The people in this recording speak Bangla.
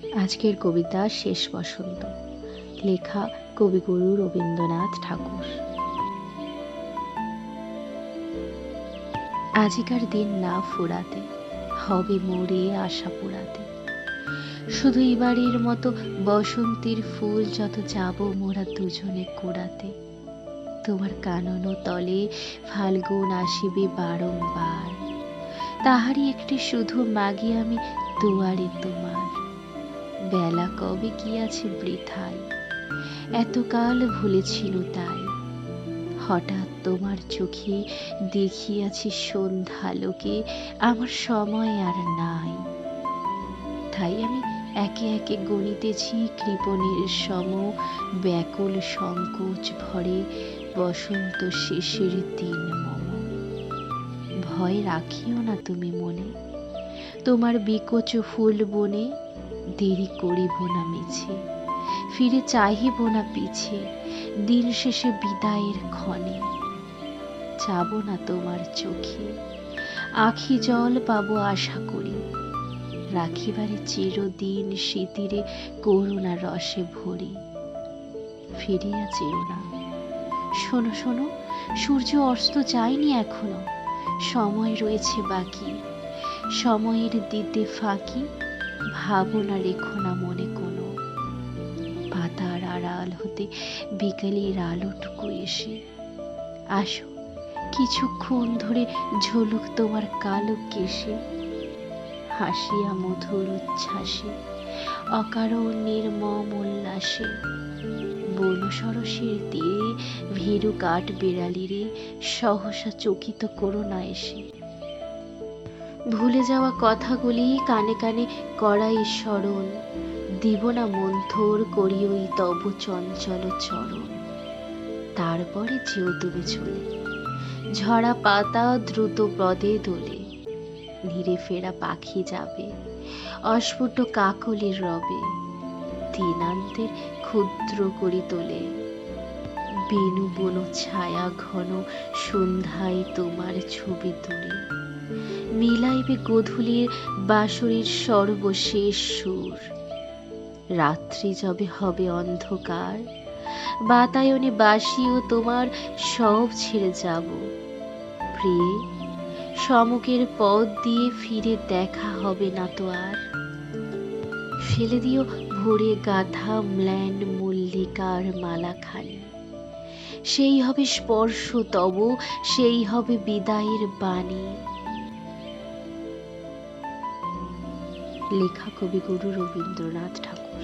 আজকের কবিতা শেষ বসন্ত, লেখা কবিগুরু রবীন্দ্রনাথ ঠাকুর। আজিকার দিন না ফুরাতে, হবে মোরে আশা পোড়াতে। শুধু এবারের মতো বসন্তের ফুল যত যাব মোরা দুজনে কুড়াতে। তোমার কানন তলে ফাল্গুন আসিবে বারংবার, তাহারই একটি শুধু মাগি আমি দুয়ারে তোমার। বেলা কবে গিয়াছে বৃথায়, এতকাল ভুলেছিল তাই। হঠাৎ তোমার চোখে দেখিয়াছি সন্ধ্যালোকে, আমার সময় আর নাই। তাই আমি একে একে গণিতেছি কৃপণের সম, ব্যাকুল সংকোচ ভরে বসন্ত শেষের দিন মম। ভয় রাখিও না তুমি মনে, তোমার বিকচ ফুল বনে দেরি করিব না মিছে, ফিরে চাহিব না পিছে দিন শেষে বিদায়ের ক্ষণে। যাব না তোমার চোখে, আখি জল পাবো আশা করি, রাখিবারে চিরদিন স্মৃতিরে করুণা রসে ভরি। ফিরিয়া যেও না, শোনো শোনো, সূর্য অস্ত যায়নি এখনো, সময় রয়েছে বাকি। সময়ের দিতে ফাঁকি, ভাবনা রেখো না মনে কোনো। পাতার আড়াল হতে বিকেলের আলোটুকু এসে, আসো কিছুক্ষণ ধরে ঝলুক তোমার কালো কেশে। হাসিয়া মধুর উচ্ছ্বাসে, অকারণ নির্মম উল্লাসে, বন সরসের তীরে ভীরু কাঠ বিড়ালিরে সহসা চকিত করো না এসে। ভুলে যাওয়া কথাগুলি কানে কানে করাই স্মরণ, দিব না মন্থর করি ওই তব চঞ্চল চরণ। তারপরে যেও তুমি চলে, ঝরা পাতা দ্রুত পদে দোলে, ধীরে ফেরা পাখি যাবে অস্ফুট কাকলির রবে, দিনান্তের ক্ষুদ্র করি তোলে। বেনু বন ছায়া ঘন সন্ধ্যায় তোমার ছবি তুলে, মিলাইবে গোধূলির বাঁশরীর সর্বশেষ সুর। রাত্রি যবে হবে অন্ধকার, বাতায়নে বাসিও তোমার সব ছেড়ে যাব। প্রিয়ে, সমুখের পথ দিয়ে ফিরে দেখা হবে না তো আর। ফেলে দিও ভোরে গাঁথা ম্লান মল্লিকার মালাখানি, সেই হবে স্পর্শ তব, সেই হবে বিদায়ের বাণী। লেখা কবিগুরু রবীন্দ্রনাথ ঠাকুর।